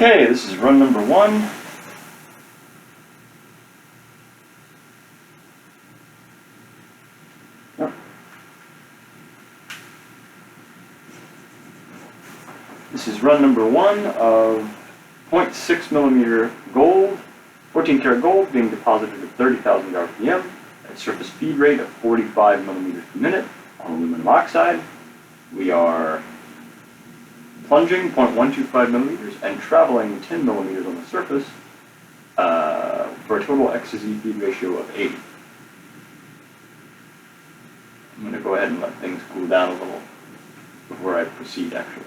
Okay, this is run number 1. This is run number 1 of 0.6 millimeter gold, 14 karat gold being deposited at 30,000 RPM at surface feed rate of 45 millimeters per minute on aluminum oxide. We are plunging 0.125 millimeters and traveling 10 millimeters on the surface for a total X to Z feed ratio of 80. I'm going to go ahead and let things cool down a little before I proceed actually.